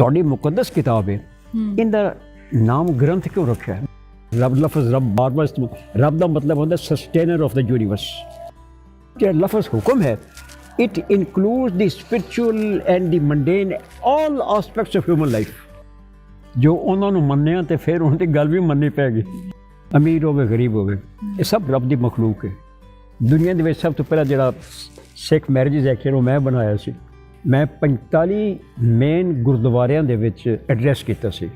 ਤੁਹਾਡੀ ਮੁਕੱਦਸ ਕਿਤਾਬ ਹੈ, ਇਹਦਾ ਨਾਮ ਗ੍ਰੰਥ ਕਿਉਂ ਰੱਖਿਆ ਹੈ? ਰੱਬ ਲਫ਼ਜ਼ ਰੱਬ ਬਾਰ ਬਾਰ ਰੱਬ ਦਾ ਮਤਲਬ ਹੁੰਦਾ ਸਸਟੇਨਰ ਆਫ ਦ ਯੂਨੀਵਰਸ। ਜਿਹੜਾ ਲਫ਼ਜ਼ ਹੁਕਮ ਹੈ, it includes the spiritual and the mundane, all aspects of human life। ਜੋ ਉਹਨਾਂ ਨੂੰ ਮੰਨਿਆ ਤੇ ਫਿਰ ਉਹਨਾਂ ਦੀ ਗੱਲ ਵੀ ਮੰਨਣੀ ਪੈ ਗਈ, ਅਮੀਰ ਹੋਵੇ ਗਰੀਬ ਹੋਵੇ, ਇਹ ਸਭ ਰੱਬ ਦੀ ਮਖਲੂਕ ਹੈ। ਦੁਨੀਆ ਦੇ ਵਿੱਚ ਸਭ ਤੋਂ ਪਹਿਲਾਂ ਜਿਹੜਾ ਸਿੱਖ ਮੈਰਿਜਸ ਐਕਟ ਉਹ ਮੈਂ ਬਣਾਇਆ ਸੀ। ਮੈਂ 45 ਮੇਨ ਗੁਰਦੁਆਰਿਆਂ ਦੇ ਵਿੱਚ ਐਡਰੈਸ ਕੀਤਾ ਸੀ।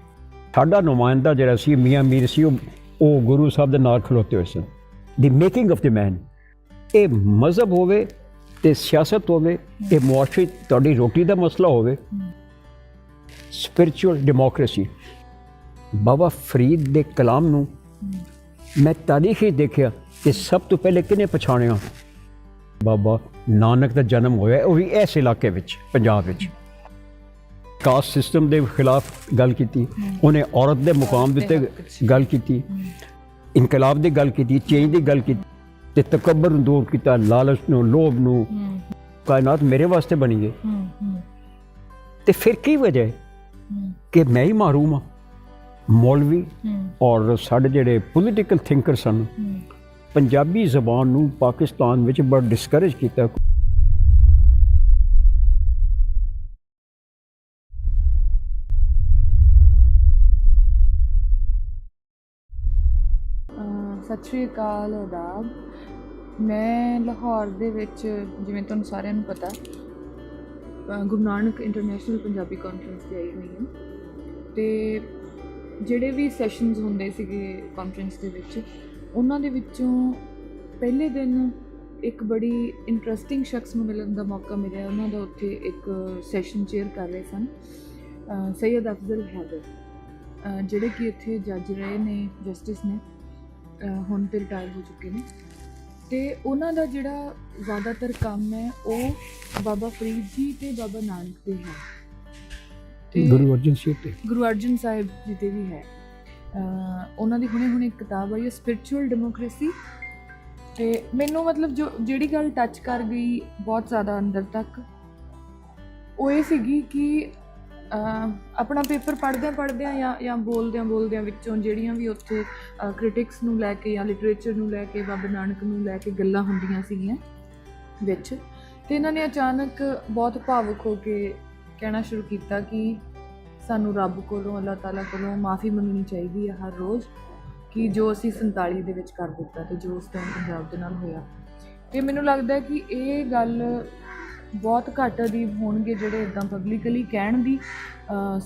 ਸਾਡਾ ਨੁਮਾਇੰਦਾ ਜਿਹੜਾ ਸੀ ਮੀਆਂ ਮੀਰ ਸੀ, ਉਹ ਗੁਰੂ ਸਾਹਿਬ ਦੇ ਨਾਲ ਖਲੋਤੇ ਹੋਏ ਸਨ। ਦੀ ਮੇਕਿੰਗ ਆਫ ਦ ਮੈਨ। ਇਹ ਮਜ਼ਹਬ ਹੋਵੇ ਤੇ ਸਿਆਸਤ ਹੋਵੇ, ਇਹ ਮੁਆਸ਼ਰੇ ਤੁਹਾਡੀ ਰੋਟੀ ਦਾ ਮਸਲਾ ਹੋਵੇ, ਸਪਿਰਿਚੁਅਲ ਡੈਮੋਕ੍ਰੇਸੀ। ਬਾਬਾ ਫਰੀਦ ਦੇ ਕਲਾਮ ਨੂੰ ਮੈਂ ਤਾਰੀਖ ਹੀ ਦੇਖਿਆ ਕਿ ਸਭ ਤੋਂ ਪਹਿਲੇ ਕਿਹਨੇ ਪਛਾਣਿਆ? ਬਾਬਾ ਨਾਨਕ ਦਾ ਜਨਮ ਹੋਇਆ, ਉਹ ਵੀ ਇਸ ਇਲਾਕੇ ਵਿੱਚ, ਪੰਜਾਬ ਵਿੱਚ। ਕਾਸਟ ਸਿਸਟਮ ਦੇ ਖਿਲਾਫ ਗੱਲ ਕੀਤੀ ਉਹਨੇ, ਔਰਤ ਦੇ ਮੁਕਾਮ ਦੇ ਉੱਤੇ ਗੱਲ ਕੀਤੀ, ਇਨਕਲਾਬ ਦੀ ਗੱਲ ਕੀਤੀ, ਚੇਂਜ ਦੀ ਗੱਲ ਕੀਤੀ, ਤੇ ਤਕੱਬਰ ਨੂੰ ਦੂਰ ਕੀਤਾ, ਲਾਲਚ ਨੂੰ, ਲੋਭ ਨੂੰ। ਕਾਇਨਾਤ ਮੇਰੇ ਵਾਸਤੇ ਬਣੀ ਹੈ। ਤੇ ਫਿਰ ਕੀ ਵਜ੍ਹਾ ਹੈ ਕਿ ਮੈਂ ਹੀ ਮहरूਮ ਹਾਂ? ਮੌਲਵੀ ਔਰ ਸਾਡੇ ਜਿਹੜੇ ਪੋਲੀਟੀਕਲ ਥਿੰਕਰ ਸਨ, ਪੰਜਾਬੀ ਜ਼ਬਾਨ ਨੂੰ ਪਾਕਿਸਤਾਨ ਵਿੱਚ ਬੜਾ ਡਿਸਕਰੇਜ ਕੀਤਾ। ਸਤਿ ਸ਼੍ਰੀ ਅਕਾਲ ਆਦਾਬ। ਮੈਂ ਲਾਹੌਰ ਦੇ ਵਿੱਚ, ਜਿਵੇਂ ਤੁਹਾਨੂੰ ਸਾਰਿਆਂ ਨੂੰ ਪਤਾ, ਗੁਰੂ ਨਾਨਕ ਇੰਟਰਨੈਸ਼ਨਲ ਪੰਜਾਬੀ ਕਾਨਫਰੰਸ 'ਤੇ ਆਈ ਹੋਈ ਹਾਂ। ਅਤੇ ਜਿਹੜੇ ਵੀ ਸੈਸ਼ਨਸ ਹੁੰਦੇ ਸੀਗੇ ਕਾਨਫਰੰਸ ਦੇ ਵਿੱਚ, ਉਹਨਾਂ ਦੇ ਵਿੱਚੋਂ ਪਹਿਲੇ ਦਿਨ ਇੱਕ ਬੜੀ ਇੰਟਰਸਟਿੰਗ ਸ਼ਖਸ ਨੂੰ ਮਿਲਣ ਦਾ ਮੌਕਾ ਮਿਲਿਆ। ਉਹਨਾਂ ਦਾ ਉੱਥੇ ਇੱਕ ਸੈਸ਼ਨ ਚੇਅਰ ਕਰ ਰਹੇ ਸਨ ਸੈਯਦ ਅਫਜ਼ਲ ਹੈਦਰ, ਜਿਹੜੇ ਕਿ ਇੱਥੇ ਜੱਜ ਰਹੇ ਨੇ, ਜਸਟਿਸ ਨੇ, ਹੁਣ ਤੇ ਰਿਟਾਇਰ ਹੋ ਚੁੱਕੇ ਨੇ। ਅਤੇ ਉਹਨਾਂ ਦਾ ਜਿਹੜਾ ਜ਼ਿਆਦਾਤਰ ਕੰਮ ਹੈ ਉਹ ਬਾਬਾ ਫਰੀਦ ਜੀ ਅਤੇ ਬਾਬਾ ਨਾਨਕ ਦੇ ਹੈ, ਅਤੇ ਗੁਰੂ ਅਰਜਨ ਸਾਹਿਬ ਜੀ 'ਤੇ ਵੀ ਹੈ। ਉਹਨਾਂ ਦੀ ਹੁਣੇ ਇੱਕ ਕਿਤਾਬ ਆਈ ਹੈ ਸਪਿਰਿਚੁਅਲ ਡੈਮੋਕ੍ਰੇਸੀ। ਅਤੇ ਮੈਨੂੰ ਮਤਲਬ ਜਿਹੜੀ ਗੱਲ ਟੱਚ ਕਰ ਗਈ ਬਹੁਤ ਜ਼ਿਆਦਾ ਅੰਦਰ ਤੱਕ, ਉਹ ਇਹ ਸੀਗੀ ਕਿ ਆਪਣਾ ਪੇਪਰ ਪੜ੍ਹਦਿਆਂ ਜਾਂ ਬੋਲਦਿਆਂ ਵਿੱਚੋਂ ਜਿਹੜੀਆਂ ਵੀ ਉੱਥੇ ਕ੍ਰਿਟਿਕਸ ਨੂੰ ਲੈ ਕੇ ਜਾਂ ਲਿਟਰੇਚਰ ਨੂੰ ਲੈ ਕੇ, ਬਾਬਾ ਨਾਨਕ ਨੂੰ ਲੈ ਕੇ ਗੱਲਾਂ ਹੁੰਦੀਆਂ ਸੀਗੀਆਂ ਵਿੱਚ, ਅਤੇ ਇਹਨਾਂ ਨੇ ਅਚਾਨਕ ਬਹੁਤ ਭਾਵੁਕ ਹੋ ਕੇ ਕਹਿਣਾ ਸ਼ੁਰੂ ਕੀਤਾ ਕਿ ਸਾਨੂੰ ਰੱਬ ਕੋਲੋਂ, ਅੱਲਾਹ ਤਾਲਾ ਕੋਲੋਂ ਮਾफ़ੀ ਮੰਗਣੀ ਚਾਹੀਦੀ ਹੈ ਹਰ ਰੋਜ਼, ਕਿ ਜੋ ਅਸੀਂ 47 ਦੇ ਵਿੱਚ ਕਰ ਦਿੱਤਾ ਅਤੇ ਜੋ ਉਸ ਟਾਈਮ ਪੰਜਾਬ ਦੇ ਨਾਲ ਹੋਇਆ। ਅਤੇ ਮੈਨੂੰ ਲੱਗਦਾ ਕਿ ਇਹ ਗੱਲ ਬਹੁਤ ਘੱਟ ਅਦੀਬ ਹੋਣਗੇ ਜਿਹੜੇ ਇੱਦਾਂ ਪਬਲਿਕਲੀ ਕਹਿਣ ਦੀ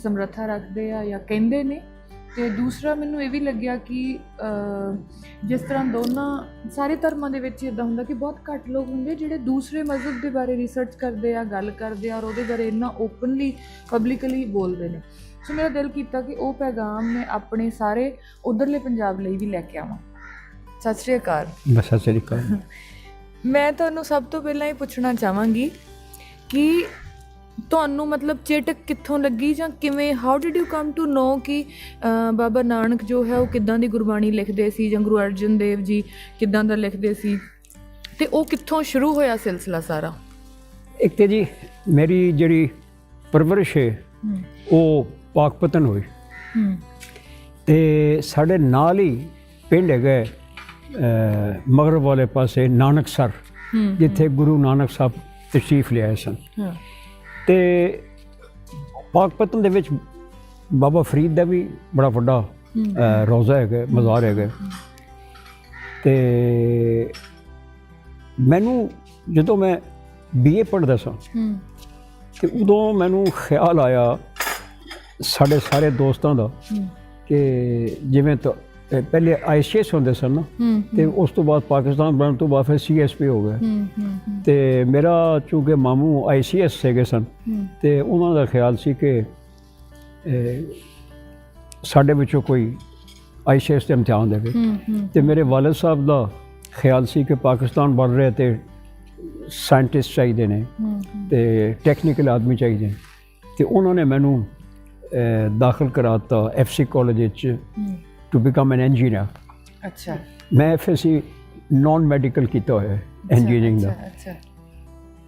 ਸਮਰੱਥਾ ਰੱਖਦੇ ਆ ਜਾਂ ਕਹਿੰਦੇ ਨੇ। ਅਤੇ ਦੂਸਰਾ ਮੈਨੂੰ ਇਹ ਵੀ ਲੱਗਿਆ ਕਿ ਜਿਸ ਤਰ੍ਹਾਂ ਸਾਰੇ ਧਰਮਾਂ ਦੇ ਵਿੱਚ ਇੱਦਾਂ ਹੁੰਦਾ ਕਿ ਬਹੁਤ ਘੱਟ ਲੋਕ ਹੁੰਦੇ ਜਿਹੜੇ ਦੂਸਰੇ ਮਜ਼ਹਬ ਦੇ ਬਾਰੇ ਰਿਸਰਚ ਕਰਦੇ ਆ, ਗੱਲ ਕਰਦੇ ਆ, ਔਰ ਉਹਦੇ ਬਾਰੇ ਇੰਨਾ ਓਪਨਲੀ ਪਬਲਿਕਲੀ ਬੋਲਦੇ ਨੇ। ਸੋ ਮੇਰਾ ਦਿਲ ਕੀਤਾ ਕਿ ਉਹ ਪੈਗਾਮ ਮੈਂ ਆਪਣੇ ਸਾਰੇ ਉੱਧਰਲੇ ਪੰਜਾਬ ਲਈ ਵੀ ਲੈ ਕੇ ਆਵਾਂ। ਸਤਿ ਸ਼੍ਰੀ ਅਕਾਲ। ਸਤਿ ਸ਼੍ਰੀ ਅਕਾਲ। ਮੈਂ ਤੁਹਾਨੂੰ ਸਭ ਤੋਂ ਪਹਿਲਾਂ ਇਹ ਪੁੱਛਣਾ ਚਾਹਾਂਗੀ ਕਿ ਤੁਹਾਨੂੰ ਮਤਲਬ ਚੇਟਕ ਕਿੱਥੋਂ ਲੱਗੀ, ਜਾਂ ਕਿਵੇਂ, how did you come to know ਕਿ ਬਾਬਾ ਨਾਨਕ ਜੋ ਹੈ ਉਹ ਕਿੱਦਾਂ ਦੀ ਗੁਰਬਾਣੀ ਲਿਖਦੇ ਸੀ, ਜਾਂ ਗੁਰੂ ਅਰਜਨ ਦੇਵ ਜੀ ਕਿੱਦਾਂ ਦਾ ਲਿਖਦੇ ਸੀ, ਅਤੇ ਉਹ ਕਿੱਥੋਂ ਸ਼ੁਰੂ ਹੋਇਆ ਸਿਲਸਿਲਾ ਸਾਰਾ? ਇੱਕ ਤਾਂ ਜੀ ਮੇਰੀ ਜਿਹੜੀ ਪਰਵਰਿਸ਼ ਹੈ ਉਹ ਪਾਕਪਤਨ ਹੋਈ, ਅਤੇ ਸਾਡੇ ਨਾਲ ਹੀ ਪਿੰਡ ਹੈਗਾ ਮਗਰਬ ਵਾਲੇ ਪਾਸੇ ਨਾਨਕਸਰ, ਜਿੱਥੇ ਗੁਰੂ ਨਾਨਕ ਸਾਹਿਬ ਤਸ਼ਰੀਫ ਲਿਆਏ ਸਨ। ਅਤੇ ਪਾਕਪਤਨ ਦੇ ਵਿੱਚ ਬਾਬਾ ਫਰੀਦ ਦਾ ਵੀ ਬੜਾ ਵੱਡਾ ਰੋਜ਼ਾ ਹੈਗਾ, ਮਜ਼ਾਰ ਹੈਗਾ। ਅਤੇ ਮੈਨੂੰ ਜਦੋਂ ਮੈਂ BA ਪੜ੍ਹਦਾ ਸਾਂ ਅਤੇ ਉਦੋਂ ਮੈਨੂੰ ਖਿਆਲ ਆਇਆ ਸਾਡੇ ਸਾਰੇ ਦੋਸਤਾਂ ਦਾ ਕਿ ਜਿਵੇਂ ਪਹਿਲੇ ICS ਹੁੰਦੇ ਸਨ ਨਾ, ਅਤੇ ਉਸ ਤੋਂ ਬਾਅਦ ਪਾਕਿਸਤਾਨ ਬਣਨ ਤੋਂ ਬਾਅਦ ਫਿਰ CSP ਹੋ ਗਿਆ। ਅਤੇ ਮੇਰਾ ਚੂੰਕਿ ਮਾਮੂ ICS ਹੈਗੇ ਸਨ, ਅਤੇ ਉਹਨਾਂ ਦਾ ਖਿਆਲ ਸੀ ਕਿ ਸਾਡੇ ਵਿੱਚੋਂ ਕੋਈ ICS ਦੇ ਇਮਤਿਹਾਨ ਦੇਵੇ। ਅਤੇ ਮੇਰੇ ਵਾਲਿਦ ਸਾਹਿਬ ਦਾ ਖਿਆਲ ਸੀ ਕਿ ਪਾਕਿਸਤਾਨ ਬਣ ਰਿਹਾ ਅਤੇ ਸਾਇੰਟਿਸਟ ਚਾਹੀਦੇ ਨੇ ਅਤੇ ਟੈਕਨੀਕਲ ਆਦਮੀ ਚਾਹੀਦੇ ਨੇ। ਅਤੇ ਉਹਨਾਂ ਨੇ ਮੈਨੂੰ ਦਾਖਲ ਕਰਾਤਾ FC ਕਾਲਜ ਵਿੱਚ ਟੂ ਬਿਕਮ ਐਨ ਇੰਜੀਨੀਅਰ। ਅੱਛਾ। ਮੈਂ FSC ਨੋਨ ਮੈਡੀਕਲ ਕੀਤਾ ਹੋਇਆ ਇੰਜੀਨੀਅਰਿੰਗ ਦਾ।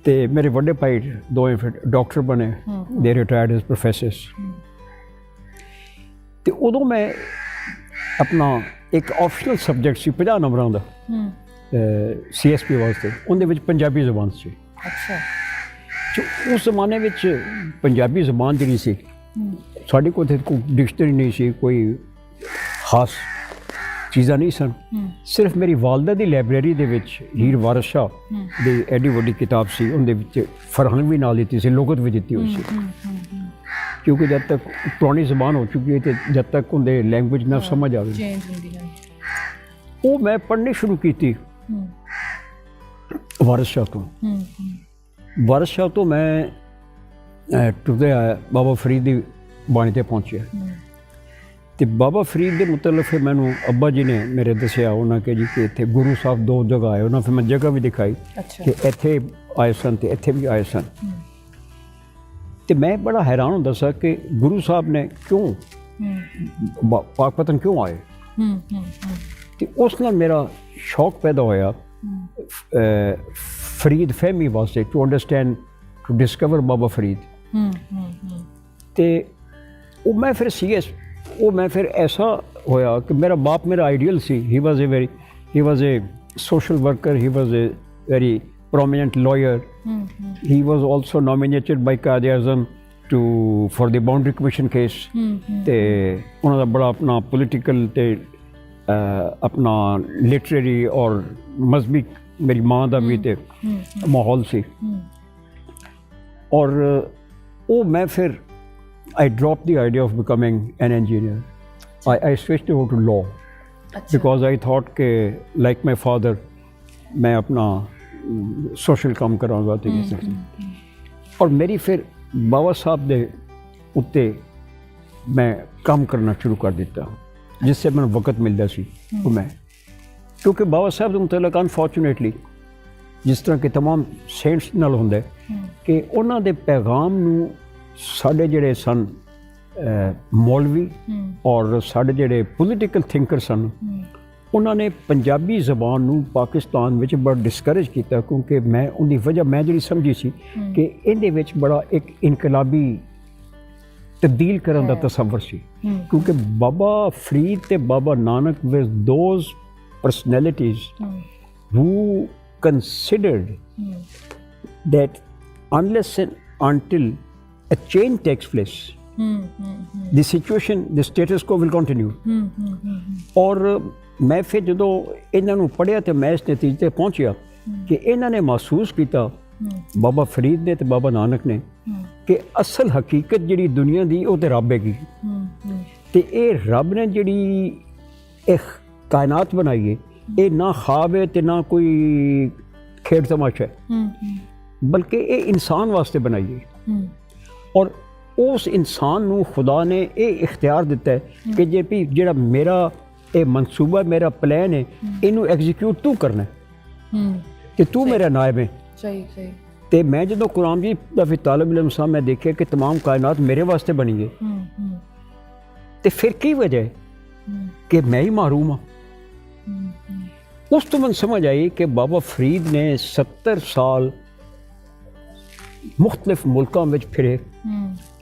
ਤੇ ਮੇਰੇ ਵੱਡੇ ਭਾਈ ਦੋਵੇਂ ਫਿਰ ਡਾਕਟਰ ਬਣੇ, ਦੇ ਰਿਟਾਇਰਡ ਐਜ਼ ਪ੍ਰੋਫੈਸਰਸ। ਤੇ ਉਦੋਂ ਮੈਂ ਆਪਣਾ ਇੱਕ ਆਪਸ਼ਨਲ ਸਬਜੈਕਟ ਸੀ 50 ਨੰਬਰਾਂ ਦਾ CSP ਵਾਸਤੇ, ਉਹਦੇ ਵਿੱਚ ਪੰਜਾਬੀ ਜ਼ਬਾਨ ਸੀ। ਅੱਛਾ। ਉਸ ਜ਼ਮਾਨੇ ਵਿੱਚ ਪੰਜਾਬੀ ਜ਼ਬਾਨ ਜਿਹੜੀ ਸੀ, ਸਾਡੇ ਕੋਲ ਕੋਈ ਡਿਕਸ਼ਨਰੀ ਨਹੀਂ ਸੀ, ਕੋਈ ਖਾਸ ਚੀਜ਼ਾਂ ਨਹੀਂ ਸਨ। ਸਿਰਫ ਮੇਰੀ ਵਾਲਦਾ ਦੀ ਲਾਇਬ੍ਰੇਰੀ ਦੇ ਵਿੱਚ ਹੀਰ ਵਾਰਿਸ ਸ਼ਾਹ ਦੀ ਐਡੀ ਵੱਡੀ ਕਿਤਾਬ ਸੀ, ਉਹਦੇ ਵਿੱਚ ਫਰਹੰਗ ਵੀ ਨਾਲ ਦਿੱਤੀ ਸੀ, ਲੁਗਤ ਵੀ ਦਿੱਤੀ ਹੋਈ ਸੀ। ਕਿਉਂਕਿ ਜਦ ਤੱਕ ਪੁਰਾਣੀ ਜ਼ਬਾਨ ਹੋ ਚੁੱਕੀ ਹੈ ਤੇ ਜਦ ਤੱਕ ਉਹਦੇ ਲੈਂਗੁਏਜ ਨਾ ਸਮਝ ਆਵੇ, ਚੇਂਜ ਹੁੰਦੀ ਹੈ। ਉਹ ਮੈਂ ਪੜ੍ਹਨੀ ਸ਼ੁਰੂ ਕੀਤੀ ਵਾਰਿਸ ਸ਼ਾਹ ਤੋਂ। ਵਾਰਿਸ ਸ਼ਾਹ ਤੋਂ ਮੈਂ ਟੁਰਦੇ ਆਇਆ, ਬਾਬਾ ਫਰੀਦ ਦੀ ਬਾਣੀ ਤੇ ਪਹੁੰਚਿਆ। ਤੇ ਬਾਬਾ ਫਰੀਦ ਦੇ ਮੁਤਲਕ ਫਿਰ ਮੈਨੂੰ ਅੱਬਾ ਜੀ ਨੇ ਮੇਰੇ ਦੱਸਿਆ, ਉਹਨਾਂ ਕਿ ਜੀ ਕਿ ਇੱਥੇ ਗੁਰੂ ਸਾਹਿਬ 2 ਜਗ੍ਹਾ ਆਏ। ਉਹਨਾਂ ਫਿਰ ਮੈਂ ਜਗ੍ਹਾ ਵੀ ਦਿਖਾਈ ਕਿ ਇੱਥੇ ਆਏ ਸਨ ਤੇ ਇੱਥੇ ਵੀ ਆਏ ਸਨ। ਤੇ ਮੈਂ ਬੜਾ ਹੈਰਾਨ ਹੁੰਦਾ ਸੀ ਕਿ ਗੁਰੂ ਸਾਹਿਬ ਨੇ ਕਿਉਂ ਪਾਕਪਤਨ ਕਿਉਂ ਆਏ। ਤੇ ਉਸ ਨਾਲ ਮੇਰਾ ਸ਼ੌਕ ਪੈਦਾ ਹੋਇਆ ਫਰੀਦ ਫਹਿਮੀ ਵਾਸਤੇ, to understand, to discover Baba Farid. ਤੇ ਉਹ ਮੈਂ ਫਿਰ ਉਹ ਮੈਂ ਫਿਰ ਐਸਾ ਹੋਇਆ ਕਿ ਮੇਰਾ ਬਾਪ ਮੇਰਾ ideal C. He was A social worker, he was A very prominent lawyer. He was also nominated by Quaid-e-Azam for the boundary commission case. ਤੇ ਉਹਨਾਂ ਦਾ ਬੜਾ ਆਪਣਾ ਪੋਲੀਟੀਕਲ ਤੇ ਆਪਣਾ ਲਿਟਰੇਰੀ ਔਰ ਮਜ਼ਹਬੀ ਮੇਰੀ ਮਾਂ ਦਾ ਵੀ ਤੇ ਮਾਹੌਲ ਸੀ। ਔਰ ਉਹ ਮੈਂ ਫਿਰ I dropped the idea of becoming an engineer. I switched over to law because I thought कि like my father मैं अपना सोशल काम करांगा तो ये सब। और मेरी फिर बाबा साहब दे उत्ते मैं काम करना शुरू कर दिता, जिससे मैं वक्त मिलता सी तो मैं, क्योंकि बाबा साहब के मुतलक अनफॉर्चुनेटली जिस तरह के तमाम सेंट्स नाल हुंदे कि उन्हां दे पैगाम नूं साडे जिहड़े सन मौलवी और साडे जिहड़े पोलीटिकल थिंकर सन, उन्होंने पंजाबी ज़बान नूं पाकिस्तान विच बड़ा डिस्करेज किया, क्योंकि मैं उनकी वजह मैं जी समझी सी कि इहदे विच बड़ा एक इनकलाबी तब्दील करन दा तसव्वुर सी। क्योंकि बाबा फरीद ते Baba Nanak was those personalities who considered that unless and until a change takes place, the situation, the status quo will continue. और मैं फिर जो इन्हों पढ़िया तो मैं इस नतीजे ते पहुँचया कि इन्होंने महसूस किया, बाबा फरीद ने तो बाबा नानक ने, कि असल हकीकत जी दुनिया की वो तो रब हैगी। तो ये रब ने जी एक कायनात बनाई है, ये ना ख्वाब है तो ना कोई खेड तमाशा है, बल्कि ये इंसान वास्ते बनाई है। और उस इंसान नूं खुदा ने ये इख्तियार दिता है कि जे भी जेड़ा मेरा ये मनसूबा, मेरा प्लान है, इनू एग्जीक्यूट तू करना है कि तू मेरा नायब है। सही सही। तो मैं जो कुरान जी का फिर तालिब इल्म साहब मैं देखिए कि तमाम कायनात मेरे वास्ते बनी है, तो फिर की वजह है कि मैं ही महरूम हाँ। उस तो मैं समझ आई कि बाबा फरीद ने 70 साल मुख्तलिफ मुल्कों में फिरे,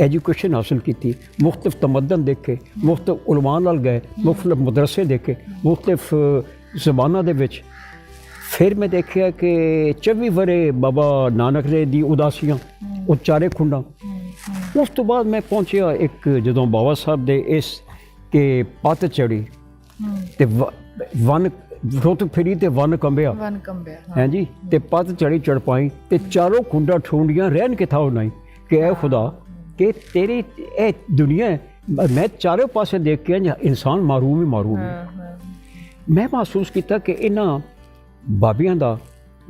एजुकेशन हासिल की थी, मुख्तलिफ तमद्दन देखे, मुख्तलिफ उलमा नाल गए, मुख्तलिफ मदरसे देखे, मुख्तलिफ ज़बानां दे विच। फिर मैं देखिया कि 24 वरे बाबा नानक ने दी उदासियां, वो चारे खुंडा। उस तो बाद मैं पहुंचया एक जदों बाबा साहब दे इस के पत चढ़ी ते वन रुत फिरी ते वन कंबिया हैं जी, ते पत चढ़ी चढ़पाई ते चारों खुंडा ठूंडियां रहन के था नहीं कि ऐ खुदा कि तेरी ए दुनिया है, मैं चारों पासे देख के इंसान महरूम ही महरूम है। मैं महसूस किया कि इन्हां बाबियां दा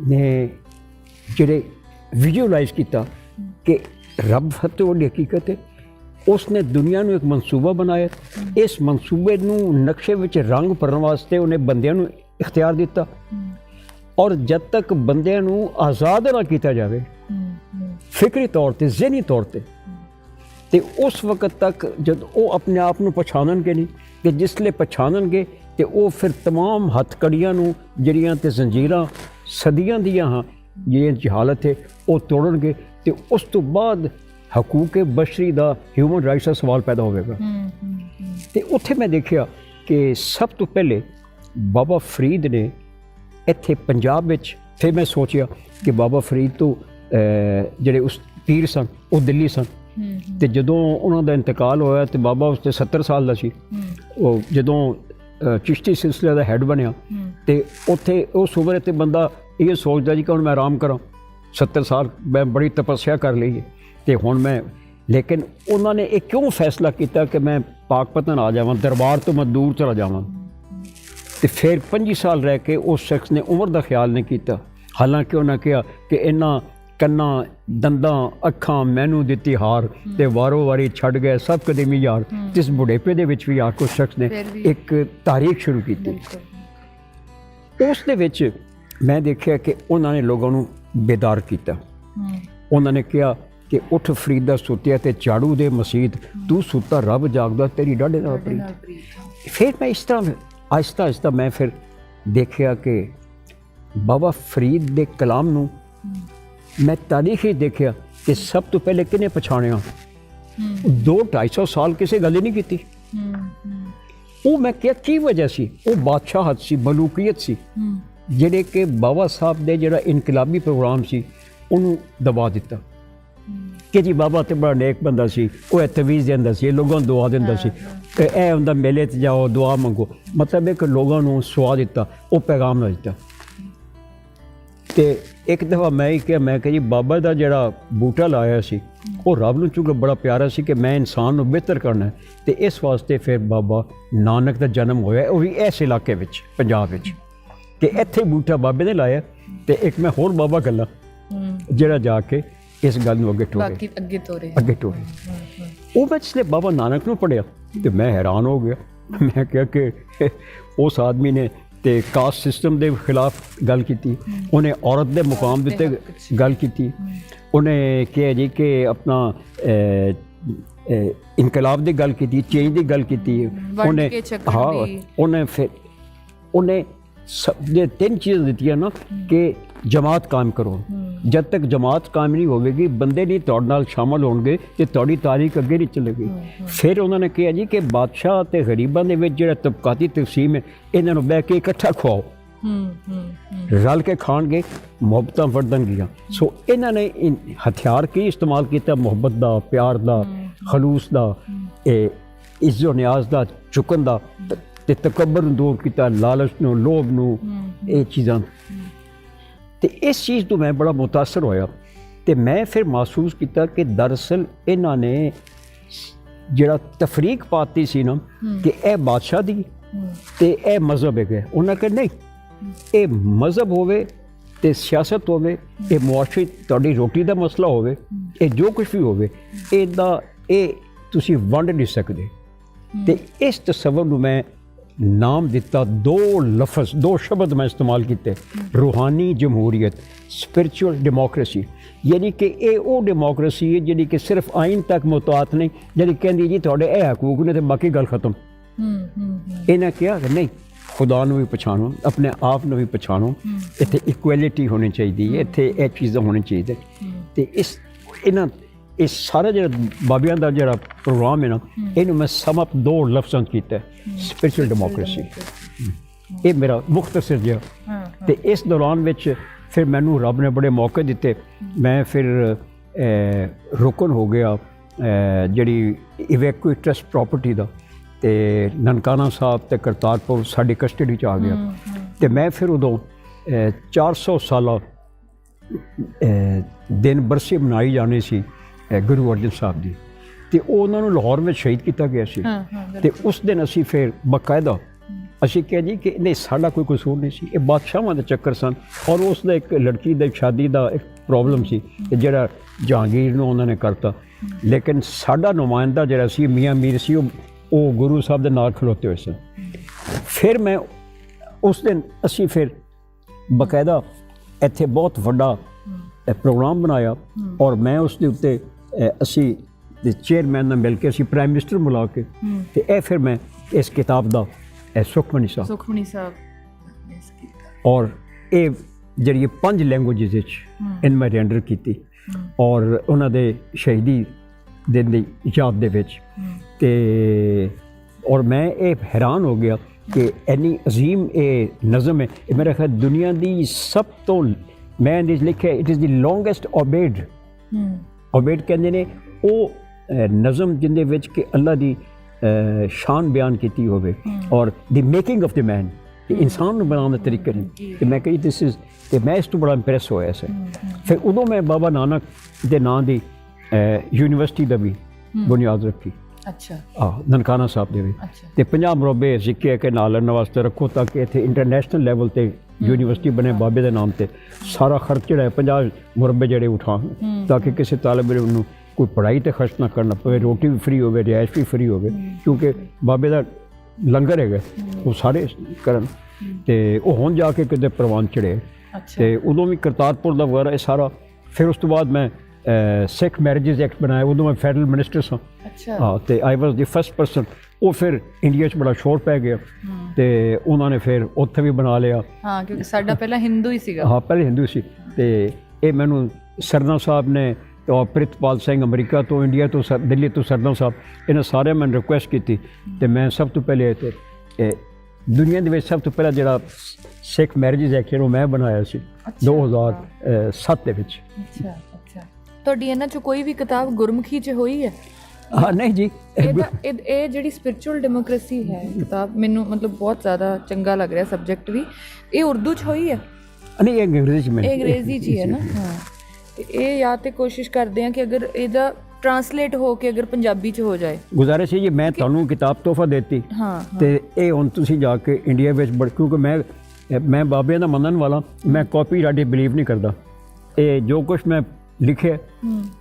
ने जिहड़े विजुअलाइज किया कि रब फते वड्डी हकीकत है, उसने दुनिया नूं एक मनसूबा बनाया, इस मनसूबे नूं नक्शे विच रंग भरन वास्ते उन्हें बंदियां नूं इख्तियार दिता। और जब तक बंदियां नूं आज़ाद ना किया जाए फिक्री तौर पर, ज़हनी तौर पर, तो उस वक्त तक जब वो अपने आप नूं पछाणनगे नहीं, कि जिसले पछाणनगे तो वो फिर तमाम हथकड़ियां नूं जिहड़ियां ते जंजीरां सदियां दियां हाँ ये जहालत है वो तोड़नगे तो उस तो बाद हकूक बशरी का ह्यूमन राइट्स का सवाल पैदा होगा। तो उत्थे मैं देखा कि सब तो पहले बाबा फरीद ने इत्थे पंजाब विच, फिर मैं सोचा कि बाबा फरीद तो ਜਿਹੜੇ उस पीर सन वो दिल्ली सन, तो जदों उन्हों का इंतकाल होया तो बाबा उस 70 साल का सी, वो जदों चिश्ती सिलसिले का हैड बनया तो उत्थे उस उम्र ते बंदा ये सोचता जी कि हुण मैं आराम करा, 70 साल मैं बड़ी तपस्या कर ली है तो हुण मैं, लेकिन उन्होंने एक क्यों फैसला किया कि मैं पाकपतन आ जावां, दरबार तो मैं दूर चला जावां, तो फिर 25 साल रह के उस शख्स ने उम्र का ख्याल नहीं किया। हालांकि उन्हें कहा कि इन्हां कन्ना दंदा अखां मैनू दिती हार ते वारो वारी छड़ गए सब कदमी यार, जिस बुढ़ेपे दे विच भी आके उस शख्स ने एक तारीख शुरू की। उस दे विच मैं देखा कि उन्होंने लोगों को बेदार किया। उन्होंने कहा कि उठ फरीदा सुत्या ते झाड़ू दे मसीत, तू सुता रब जागदा तेरी डाढ़े नाल प्रीत। फिर मैं इस तरह आहिस्ता आहिस्ता मैं फिर देखा कि बाबा फरीद दे कलाम नूं मैं तारीख ही देखा कि सब तो पहले किने पछाणिया, 200-250 साल किसी गल ही नहीं की। वो मैं क्या की वजह सी, वो बादशाहत सी, मलूकियत सी, ਜਿਹੜੇ कि बाबा साहब दे जिहड़ा इनकलाबी प्रोग्राम सी उन्होंने दबा दिता कि जी बाबा तो बड़ा नेक बंदा सी, वो तवीज़ देंदा सी, लोगों दुआ देंदा सी, ए हुंदा मेले ते जाओ दुआ मंगो, मतलब एक लोगों को सुआ दिता, वो पैगाम ना दिता। तो एक दफ़ा मैं ही क्या, मैं जी बाबा का जिहड़ा बूटा लाया सी वो रब नूं चूंकि बड़ा प्यारा सी कि मैं इंसान नूं बेहतर करना है, तो इस वास्ते फिर बाबा नानक का जन्म होया, वो भी इस इलाके विच पंजाब विच कि इत्थे बूटा बाबे ने लाया। तो एक मैं होर बाबा गल्ला जिहड़ा जाके इस गल नूं अगे टोरे वो मैं जिसले बाबा नानक नूं पढ़िया तो मैं हैरान हो गया। मैं क्या कि उस आदमी ने ते कास्ट सिस्टम के खिलाफ गल की, उन्हें औरत के मुकाम उत्ते गल की, उन्हें कहा जी कि अपना इनकलाब की गल की, चेंज की गल की, उन्हें हाँ उन्हें फिर उन्हें सब ये 3 चीज़ दी ना कि जमात कायम करो, जब तक जमात कायम नहीं होगी बंदे नहीं तुहाडे नाल शामिल होणगे तो तुहाडी तारीख अगे नहीं चलेगी। फिर उन्होंने कहा जी कि बादशाह ते गरीबां दे विच जिहड़ा तबकाती तकसीम है इन्हां नूं बैठ के इकट्ठा खुआओ, रल के खाणगे मुहब्बतां वधणगीआं। सो इन्हां ने हथियार की इस्तेमाल किया, मुहब्बत दा, प्यार दा, खलूस दा, इज्जत न्याज दा, चुकन दा, ते तकबर नूं दूर किया, लालच नूं, लोभ नूं, ये चीज़ां। तो इस चीज़ तो मैं बड़ा मुतासर होया, तो मैं फिर महसूस किया कि दरअसल इन्हां ने जिहड़ा तफरीक पाती सी ना कि यह बादशाह दी ते यह मजहब है। उन्हें कहा नहीं, ये मजहब होवे ते सियासत होवे, ये मुआशरी तुहाडी रोटी का मसला होवे, ये जो कुछ भी होवे इहदा ये तुसीं वंड नहीं सकदे। तो इस तसव्वुर नूं मैं नाम दिता, 2 लफ्ज़ 2 शब्द मैं इस्तेमाल किए, रूहानी जमहूरीयत, स्पिरिचुअल डेमोक्रेसी, यानी कि ये वो डेमोक्रेसी है जी कि सिर्फ आइन तक मुतात नहीं, जी कहती जी थोड़े ये हकूक ने तो बाकी गल खत्म। इन्हें कहा कि नहीं, खुदा नूं भी पछाणो, अपने आप नूं भी पछाणो, इत्थे इक्वैलिटी होनी चाहिए, इत्थे ये चीज़ां होनी चाहिए। तो इस सारा जो बाबियां का जो प्रोग्राम है ना, इन्हूं मैं सम अप 2 लफ्ज़ों किया, स्पिरिचुअल डेमोक्रेसी। ये मेरा मुख्तसर जिहा। तो इस दौरान विच फिर मैनू रब ने बड़े मौके दिते, मैं फिर रुकन हो गया जिहड़ी इवैक्यूएट ट्रस्ट प्रॉपर्टी का, तो ननकाना साहब ते करतारपुर साडी कस्टडी च आ गया। तो मैं फिर उदों 400 साल दिन बरसी मनाई जानी सी गुरु अर्जन साहब की, तो उन्होंने लाहौर में शहीद किया गया सी। तो उस दिन असी फिर बाकायदा असी कहा जी कि नहीं साडा कोई कसूर नहीं सी, ये बादशाहां दे चक्कर सन, और उसदा एक लड़की दी शादी का एक प्रॉब्लम सी जिहड़ा जहांगीर नूं उन्होंने करता, लेकिन साडा नुमाइंदा जिहड़ा सी मियाँ मीर सी वो गुरु साहब दे नाल खलोते हुए सन। फिर मैं उस दिन असी फिर बाकायदा इत्थे बहुत वड्डा प्रोग्राम बनाया, और मैं उसके उत्ते असी चेयरमैन नाल मिल के असी प्राइम मिनिस्टर बुला के ते ए फिर मैं इस किताब का सुखमनी साहब सुखमनी साहब, और ये ਜਿਹੜੀ 5 ਲੈਂਗੁਏਜਿਸ ਵਿੱਚ ਇਹਨ ਮੈਂ ਰੈਂਡਰ ਕੀਤੀ ਔਰ ਉਹਨਾਂ ਦੇ ਸ਼ਹੀਦੀ ਦਿਨ ਦੀ ਯਾਦ ਦੇ ਵਿੱਚ ਤੇ ਔਰ ਮੈਂ ਇਹ ਹੈਰਾਨ ਹੋ ਗਿਆ ਕਿ ਇੰਨੀ ਅਜ਼ੀਮ ਇਹ ਨਜ਼ਮ ਹੈ ਇਹ ਮੇਰਾ ਖਿਆਲ ਦੁਨੀਆ ਦੀ ਸਭ ਤੋਂ ਮੈਂ ਇਹਦੇ 'ਚ ਲਿਖਿਆ ਇਟ ਇਜ਼ ਦੀ ਲੌਂਗੈਸਟ ਓਬੇਡ ਓਬੇਡ ਕਹਿੰਦੇ ਨੇ ਉਹ ਨਜ਼ਮ ਜਿਹਦੇ ਵਿੱਚ ਕਿ ਅੱਲਾ ਦੀ ਸ਼ਾਨ ਬਿਆਨ ਕੀਤੀ ਹੋਵੇ ਔਰ ਦੀ ਮੇਕਿੰਗ ਆਫ ਦ ਮੈਨ ਕਿ ਇਨਸਾਨ ਨੂੰ ਬਣਾਉਣ ਦਾ ਤਰੀਕਾ ਨਹੀਂ ਤੇ ਮੈਂ ਕਹੀ ਦਿਸ ਇਜ਼ ਤੇ ਮੈਂ ਇਸ ਤੋਂ ਬੜਾ ਇੰਪ੍ਰੈਸ ਹੋਇਆ ਸੀ ਫਿਰ ਉਦੋਂ ਮੈਂ ਬਾਬਾ ਨਾਨਕ ਦੇ ਨਾਂ ਦੀ ਯੂਨੀਵਰਸਿਟੀ ਦਾ ਵੀ ਬੁਨਿਆਦ ਰੱਖੀ ਅੱਛਾ ਨਨਕਾਣਾ ਸਾਹਿਬ ਦੇ ਵਿੱਚ ਤੇ 50 ਮੁਰੱਬੇ ਸਿੱਕੇ ਕੇ ਨਾਲ ਲੈਣ ਵਾਸਤੇ ਰੱਖੋ ਤਾਂ ਕਿ ਇੱਥੇ ਇੰਟਰਨੈਸ਼ਨਲ ਲੈਵਲ ਤੇ ਯੂਨੀਵਰਸਿਟੀ ਬਣੇ ਬਾਬੇ ਦੇ ਨਾਮ ਤੇ ਸਾਰਾ ਖਰਚ ਜਿਹੜਾ ਹੈ 50 ਮੁਰੱਬੇ ਜਿਹੜੇ ਉਠਾਉਣ ਤਾਂ ਕਿ ਕਿਸੇ ਤਾਲਿਬ ਇਲਮ ਨੂੰ ਕੋਈ ਪੜ੍ਹਾਈ ਤੇ ਖਰਚ ਨਾ ਕਰਨਾ ਪਵੇ ਰੋਟੀ ਵੀ ਫ੍ਰੀ ਹੋਵੇ ਰਿਹਾਇਸ਼ ਵੀ ਫ੍ਰੀ ਹੋਵੇ ਕਿਉਂਕਿ ਬਾਬੇ ਦਾ ਲੰਗਰ ਹੈਗਾ ਉਹ ਸਾਰੇ ਕਰਨ ਤੇ ਉਹ ਹੁਣ ਜਾ ਕੇ ਕਿਤੇ ਪ੍ਰਵਾਨ ਚੜ੍ਹੇ ਤੇ ਉਦੋਂ ਵੀ ਕਰਤਾਰਪੁਰ ਦਾ ਵਗੈਰਾ ਇਹ ਸਾਰਾ ਫਿਰ ਉਸ ਤੋਂ ਬਾਅਦ ਮੈਂ ਸਿੱਖ ਮੈਰਿਜਸ ਐਕਟ ਬਣਾਇਆ ਉਦੋਂ ਮੈਂ ਫੈਡਰਲ ਮਿਨਿਸਟਰ ਸਾਂ ਹਾਂ ਤੇ ਆਈ ਵਾਸ ਦੀ ਫਸਟ ਪਰਸਨ ਉਹ ਫਿਰ ਇੰਡੀਆ 'ਚ ਬੜਾ ਸ਼ੋਰ ਪੈ ਗਿਆ ਤੇ ਉਹਨਾਂ ਨੇ ਫਿਰ ਉੱਥੇ ਵੀ ਬਣਾ ਲਿਆ ਹਾਂ ਕਿਉਂਕਿ ਸਾਡਾ ਪਹਿਲਾਂ ਹਿੰਦੂ ਹੀ ਸੀਗਾ ਹਾਂ ਪਹਿਲੇ ਹਿੰਦੂ ਸੀ ਤੇ ਇਹ ਮੈਨੂੰ ਸਰਨਾ ਸਾਹਿਬ ਨੇ ਔਰ ਪ੍ਰਿਤਪਾਲ ਸਿੰਘ ਅਮਰੀਕਾ ਤੋਂ ਇੰਡੀਆ ਤੋਂ ਦਿੱਲੀ ਤੋਂ ਸਰਨਾ ਸਾਹਿਬ ਇਹਨਾਂ ਸਾਰਿਆਂ ਮੈਨੂੰ ਰਿਕੁਐਸਟ ਕੀਤੀ ਤੇ ਮੈਂ ਸਭ ਤੋਂ ਪਹਿਲੇ ਤੇ ਦੁਨੀਆ ਦੇ ਵਿੱਚ ਸਭ ਤੋਂ ਪਹਿਲਾਂ ਜਿਹੜਾ ਸਿੱਖ ਮੈਰਿਜਸ ਐਕਟ ਉਹ ਮੈਂ ਬਣਾਇਆ ਸੀ 2007 ਦੇ ਵਿੱਚ ਅੱਛਾ ਤੁਹਾਡੀ ਇਹਨਾਂ 'ਚੋਂ ਕੋਈ ਵੀ ਕਿਤਾਬ ਗੁਰਮੁਖੀ 'ਚ ਹੋਈ ਹੈ ਹਾਂ ਨਹੀਂ ਜੀ ਇਹ ਜਿਹੜੀ ਸਪਿਰਚੁਅਲ ਡੈਮੋਕ੍ਰੇਸੀ ਹੈ ਕਿਤਾਬ ਮੈਨੂੰ ਮਤਲਬ ਬਹੁਤ ਜ਼ਿਆਦਾ ਚੰਗਾ ਲੱਗ ਰਿਹਾ ਸਬਜੈਕਟ ਵੀ ਇਹ ਉਰਦੂ 'ਚ ਹੋਈ ਹੈ ਨਹੀਂ ਇਹ ਅੰਗਰੇਜ਼ੀ 'ਚ ਹੀ ਹੈ ਨਾ ਹਾਂ ਇਹ ਜਾਂ ਤੇ ਕੋਸ਼ਿਸ਼ ਕਰਦੇ ਆ ਕਿ ਅਗਰ ਇਹਦਾ ਟਰਾਂਸਲੇਟ ਹੋ ਕੇ ਅਗਰ ਪੰਜਾਬੀ 'ਚ ਹੋ ਜਾਏ ਗੁਜ਼ਾਰਿਸ਼ ਹੈ ਜੀ ਮੈਂ ਤੁਹਾਨੂੰ ਕਿਤਾਬ ਤੋਹਫਾ ਦਿੱਤੀ ਹਾਂ ਤੇ ਇਹ ਹੁਣ ਤੁਸੀਂ ਜਾ ਕੇ ਇੰਡੀਆ ਵਿੱਚ ਕਿਉਂਕਿ ਮੈਂ ਬਾਬਿਆਂ ਦਾ ਮੰਨਣ ਵਾਲਾ ਮੈਂ ਕਾਪੀਰਾਈਟ ਬਿਲੀਵ ਨਹੀਂ ਕਰਦਾ ਇਹ ਜੋ ਕੁਛ ਮੈਂ ਲਿਖਿਆ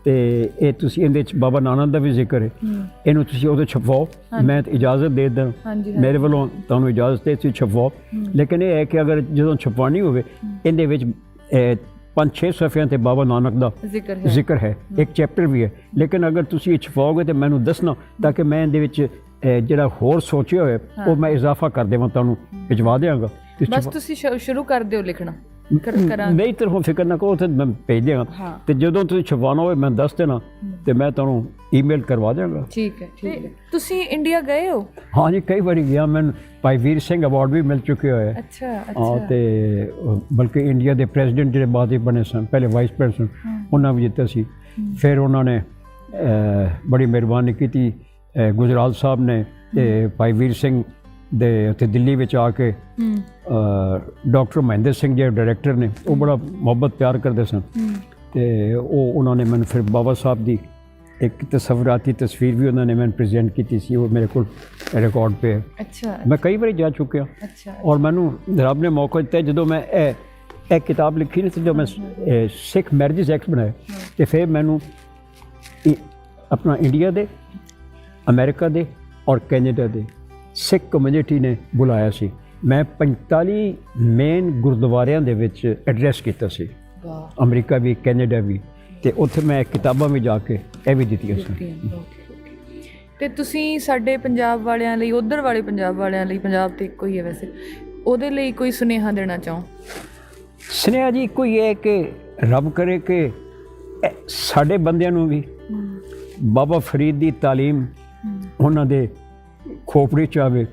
ਤੇ ਇਹ ਤੁਸੀਂ ਇਹਦੇ 'ਚ ਬਾਬਾ ਨਾਨਕ ਦਾ ਵੀ ਜ਼ਿਕਰ ਹੈ ਇਹਨੂੰ ਤੁਸੀਂ ਉਹਦੇ ਛਪਵਾਓ ਮੈਂ ਇਜਾਜ਼ਤ ਦੇ ਦਾਂ ਮੇਰੇ ਵੱਲੋਂ ਤੁਹਾਨੂੰ ਇਜਾਜ਼ਤ ਹੈ ਤੁਸੀਂ ਛਪਵਾਓ ਲੇਕਿਨ ਇਹ ਹੈ ਕਿ ਅਗਰ ਜਦੋਂ ਛਪਵਾਉਣੀ ਹੋਵੇ ਇਹਦੇ ਵਿੱਚ 5-6 ਸਫ਼ਿਆਂ ਤੇ ਬਾਬਾ ਨਾਨਕ ਦਾ ਜ਼ਿਕਰ ਹੈ ਇੱਕ ਚੈਪਟਰ ਵੀ ਹੈ ਲੇਕਿਨ ਅਗਰ ਤੁਸੀਂ ਇਹ ਛਪਾਓਗੇ ਤਾਂ ਮੈਨੂੰ ਦੱਸਣਾ ਤਾਂ ਕਿ ਮੈਂ ਇਹਦੇ ਵਿੱਚ ਜਿਹੜਾ ਹੋਰ ਸੋਚਿਆ ਹੋਇਆ ਉਹ ਮੈਂ ਇਜ਼ਾਫਾ ਕਰ ਦੇਵਾਂ ਤੁਹਾਨੂੰ ਭਿਜਵਾ ਦਿਆਂਗਾ ਬਸ ਤੁਸੀਂ ਸ਼ੁਰੂ ਕਰ ਦਿਓ ਲਿਖਣਾ ਨਹੀਂ ਤਾਂ ਹੁਣ ਫਿਕਰ ਨਾ ਕਰੋ ਤੇ ਮੈਂ ਭੇਜ ਦਿਆਂਗਾ ਤੇ ਜਦੋਂ ਤੁਸੀਂ ਛਪਵਾਉਣਾ ਹੋਵੇ ਮੈਂ ਦੱਸ ਦੇਣਾ ਤੇ ਮੈਂ ਤੁਹਾਨੂੰ ਈਮੇਲ ਕਰਵਾ ਦਿਆਂਗਾ ਠੀਕ ਹੈ ਤੁਸੀਂ ਇੰਡੀਆ ਗਏ ਹੋ ਹਾਂ ਜੀ ਕਈ ਵਾਰੀ ਗਿਆ ਮੈਨੂੰ ਭਾਈ ਵੀਰ ਸਿੰਘ ਅਵਾਰਡ ਵੀ ਮਿਲ ਚੁੱਕਿਆ ਹੋਇਆ ਅੱਛਾ ਹਾਂ ਤੇ ਬਲਕਿ ਇੰਡੀਆ ਦੇ ਪ੍ਰੈਜ਼ੀਡੈਂਟ ਜਿਹੜੇ ਬਾਅਦ ਹੀ ਬਣੇ ਸਨ ਪਹਿਲੇ ਵਾਈਸ ਪ੍ਰੈਜ਼ੀਡੈਂਟ ਉਹਨਾਂ ਵੀ ਜਿੱਤੇ ਸੀ ਫਿਰ ਉਹਨਾਂ ਨੇ ਬੜੀ ਮਿਹਰਬਾਨੀ ਕੀਤੀ ਗੁਜਰਾਲ ਸਾਹਿਬ ਨੇ ਤੇ ਭਾਈ ਵੀਰ ਸਿੰਘ ਦੇ ਉੱਥੇ ਦਿੱਲੀ ਵਿੱਚ ਆ ਕੇ ਡਾਕਟਰ ਮਹਿੰਦਰ ਸਿੰਘ ਜਿਹੜੇ ਡਾਇਰੈਕਟਰ ਨੇ ਉਹ ਬੜਾ ਮੁਹੱਬਤ ਪਿਆਰ ਕਰਦੇ ਸਨ ਤੇ ਉਹਨਾਂ ਨੇ ਮੈਨੂੰ ਫਿਰ ਬਾਬਾ ਸਾਹਿਬ ਦੀ ਇੱਕ ਤਸਵੀਰਾਤੀ ਤਸਵੀਰ ਵੀ ਉਹਨਾਂ ਨੇ ਮੈਨੂੰ ਪ੍ਰੈਜ਼ੈਂਟ ਕੀਤੀ ਸੀ ਉਹ ਮੇਰੇ ਕੋਲ ਰਿਕਾਰਡ 'ਤੇ ਹੈ ਅੱਛਾ ਮੈਂ ਕਈ ਵਾਰੀ ਜਾ ਚੁੱਕਿਆ ਔਰ ਮੈਨੂੰ ਰੱਬ ਨੇ ਮੌਕਾ ਦਿੱਤਾ ਜਦੋਂ ਮੈਂ ਇਹ ਕਿਤਾਬ ਲਿਖੀ ਨਾ ਜਦੋਂ ਮੈਂ ਸਿੱਖ ਮੈਰਿਜਸ ਐਕਟ ਬਣਾਇਆ ਤੇ ਫਿਰ ਮੈਨੂੰ ਆਪਣਾ ਇੰਡੀਆ ਦੇ ਅਮਰੀਕਾ ਦੇ ਔਰ ਕੈਨੇਡਾ ਦੇ ਸਿੱਖ ਕਮਿਊਨਿਟੀ ਨੇ ਬੁਲਾਇਆ ਸੀ ਮੈਂ 45 ਮੇਨ ਗੁਰਦੁਆਰਿਆਂ ਦੇ ਵਿੱਚ ਐਡਰੈਸ ਕੀਤਾ ਸੀ ਅਮਰੀਕਾ ਵੀ ਕੈਨੇਡਾ ਵੀ ਤੇ ਉੱਥੇ ਮੈਂ ਕਿਤਾਬਾਂ ਵੀ ਜਾ ਕੇ ਇਹ ਵੀ ਦਿੱਤੀਆਂ ਸੀ ਤੇ ਤੁਸੀਂ ਸਾਡੇ ਪੰਜਾਬ ਵਾਲਿਆਂ ਲਈ ਉਧਰ ਵਾਲੇ ਪੰਜਾਬ ਵਾਲਿਆਂ ਲਈ ਪੰਜਾਬ ਤੇ ਇੱਕੋ ਹੀ ਹੈ ਵੈਸੇ ਉਹਦੇ ਲਈ ਕੋਈ ਸੁਨੇਹਾ ਦੇਣਾ ਚਾਹੋ ਸੁਨੇਹਾ ਜੀ ਕੋਈ ਹੈ ਕਿ ਰੱਬ ਕਰੇ ਕਿ ਸਾਡੇ ਬੰਦਿਆਂ ਨੂੰ ਵੀ ਬਾਬਾ ਫਰੀਦ ਦੀ ਤਾਲੀਮ ਉਹਨਾਂ ਦੇ ਖੋਪੜੀ 'ਚ ਆਵੇ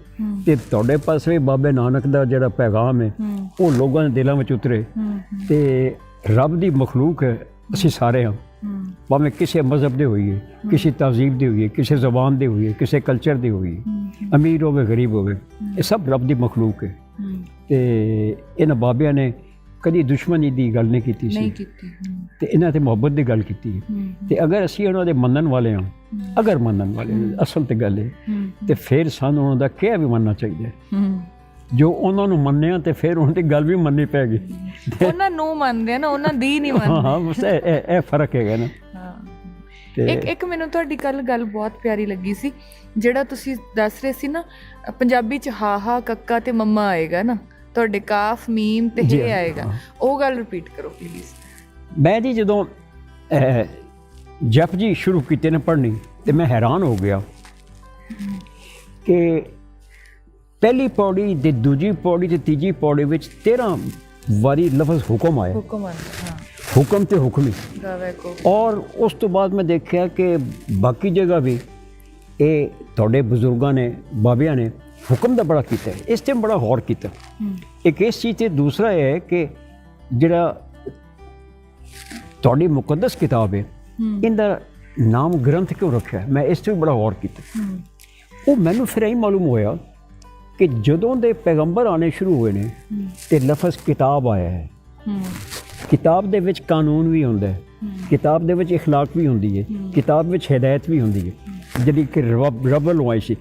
ਤੇ ਤੁਹਾਡੇ ਪਾਸੇ ਵੀ ਬਾਬੇ ਨਾਨਕ ਦਾ ਜਿਹੜਾ ਪੈਗਾਮ ਹੈ ਉਹ ਲੋਕਾਂ ਦੇ ਦਿਲਾਂ ਵਿੱਚ ਉਤਰੇ ਤੇ ਰੱਬ ਦੀ ਮਖਲੂਕ ਹੈ ਅਸੀਂ ਸਾਰੇ ਹਾਂ ਭਾਵੇਂ ਕਿਸੇ ਮਜ਼ਹਬ ਦੇ ਹੋਈਏ ਕਿਸੇ ਤਹਿਜ਼ੀਬ ਦੇ ਹੋਈਏ ਕਿਸੇ ਜ਼ਬਾਨ ਦੇ ਹੋਈਏ ਕਿਸੇ ਕਲਚਰ ਦੇ ਹੋਈਏ ਅਮੀਰ ਹੋਵੇ ਗਰੀਬ ਹੋਵੇ ਇਹ ਸਭ ਰੱਬ ਦੀ ਮਖਲੂਕ ਹੈ ਤੇ ਇਹਨਾਂ ਬਾਬਿਆਂ ਨੇ ਕਦੀ ਦੁਸ਼ਮਣੀ ਦੀ ਗੱਲ ਨਹੀਂ ਕੀਤੀ ਸੀ ਤੇ ਇਹਨਾਂ ਤੇ ਮੁਹੱਬਤ ਦੀ ਗੱਲ ਕੀਤੀ ਤੇ ਅਗਰ ਅਸੀਂ ਉਹਨਾਂ ਦੇ ਮੰਨਣ ਵਾਲੇ ਹਾਂ ਅਗਰ ਮੰਨਣ ਵਾਲੇ ਅਸਲ ਤੇ ਗੱਲ ਹੈ ਤੇ ਫਿਰ ਸਾਨੂੰ ਉਹਨਾਂ ਦਾ ਕਿਹਾ ਵੀ ਮੰਨਣਾ ਚਾਹੀਦਾ ਜੋ ਉਹਨਾਂ ਨੂੰ ਮੰਨਿਆ ਤੇ ਫਿਰ ਉਹਨਾਂ ਦੀ ਗੱਲ ਵੀ ਮੰਨਣੀ ਪੈ ਗਈ ਉਹਨਾਂ ਨੂੰ ਮੰਨਦੇ ਆ ਨਾ ਉਹਨਾਂ ਦੀ ਨਹੀਂ ਮੰਨਦੇ ਹਾਂ ਬਸ ਇਹ ਫਰਕ ਹੈਗਾ ਨਾ ਇੱਕ ਮੈਨੂੰ ਤੁਹਾਡੀ ਗੱਲ ਬਹੁਤ ਪਿਆਰੀ ਲੱਗੀ ਸੀ ਜਿਹੜਾ ਤੁਸੀਂ ਦੱਸ ਰਹੇ ਸੀ ਨਾ ਪੰਜਾਬੀ 'ਚ ਹਾ ਕੱਕਾ ਤੇ ਮੰਮਾ ਆਏਗਾ ਨਾ ਤੁਹਾਡੇ ਕਾਫ ਮੀਮ ਤੇ ਇਹ ਆਏਗਾ ਉਹ ਗੱਲ ਰਿਪੀਟ ਕਰੋ ਪਲੀਜ਼ ਮੈਂ ਜੀ ਜਦੋਂ ਜਪ ਜੀ ਸ਼ੁਰੂ ਕੀਤੇ ਨੇ ਪੜ੍ਹਨੀ ਤੇ ਮੈਂ ਹੈਰਾਨ ਹੋ ਗਿਆ ਕਿ ਪਹਿਲੀ ਪੌੜੀ ਤੇ ਦੂਜੀ ਪੌੜੀ ਤੇ ਤੀਜੀ ਪੌੜੀ ਵਿੱਚ 13 ਵਾਰੀ ਲਫ਼ਜ਼ ਹੁਕਮ ਆਇਆ, ਹੁਕਮ ਆਉਂਦਾ, ਹਾਂ, ਹੁਕਮ ਤੇ ਹੁਕਮ ਹੀ। ਗਾਵੇ ਕੋ ਔਰ ਉਸ ਤੋਂ ਬਾਅਦ ਮੈਂ ਦੇਖਿਆ ਕਿ ਬਾਕੀ ਜਗ੍ਹਾ ਵੀ ਇਹ ਤੁਹਾਡੇ ਬਜ਼ੁਰਗਾਂ ਨੇ, ਬਾਬਿਆਂ ਨੇ ਹੁਕਮ ਦਾ ਬੜਾ ਕੀਤਾ ਹੈ, ਇਸ 'ਤੇ ਬੜਾ ਗੌਰ ਕੀਤਾ। ਇੱਕ ਇਸ ਚੀਜ਼ 'ਤੇ ਦੂਸਰਾ ਇਹ ਹੈ ਕਿ ਜਿਹੜਾ ਤੁਹਾਡੀ ਮੁਕੱਦਸ ਕਿਤਾਬ ਹੈ ਇਹਦਾ ਨਾਮ ਗ੍ਰੰਥ ਕਿਉਂ ਰੱਖਿਆ ਹੈ, ਮੈਂ ਇਸ 'ਤੇ ਵੀ ਬੜਾ ਗੌਰ ਕੀਤਾ। ਉਹ ਮੈਨੂੰ ਫਿਰ ਇਹ ਮਾਲੂਮ ਹੋਇਆ ਕਿ ਜਦੋਂ ਦੇ ਪੈਗੰਬਰ ਆਉਣੇ ਸ਼ੁਰੂ ਹੋਏ ਨੇ ਤੇ ਲਫ਼ਜ਼ ਕਿਤਾਬ ਆਇਆ ਹੈ। ਕਿਤਾਬ ਦੇ ਵਿੱਚ ਕਾਨੂੰਨ ਵੀ ਹੁੰਦਾ ਹੈ, ਕਿਤਾਬ ਦੇ ਵਿੱਚ ਇਖਲਾਕ ਵੀ ਹੁੰਦੀ ਹੈ, ਕਿਤਾਬ ਵਿੱਚ ਹਿਦਾਇਤ ਵੀ ਹੁੰਦੀ ਹੈ, ਜਿਹੜੀ ਕਿ ਰੱਬ ਵੱਲੋਂ ਆਈ ਸੀ।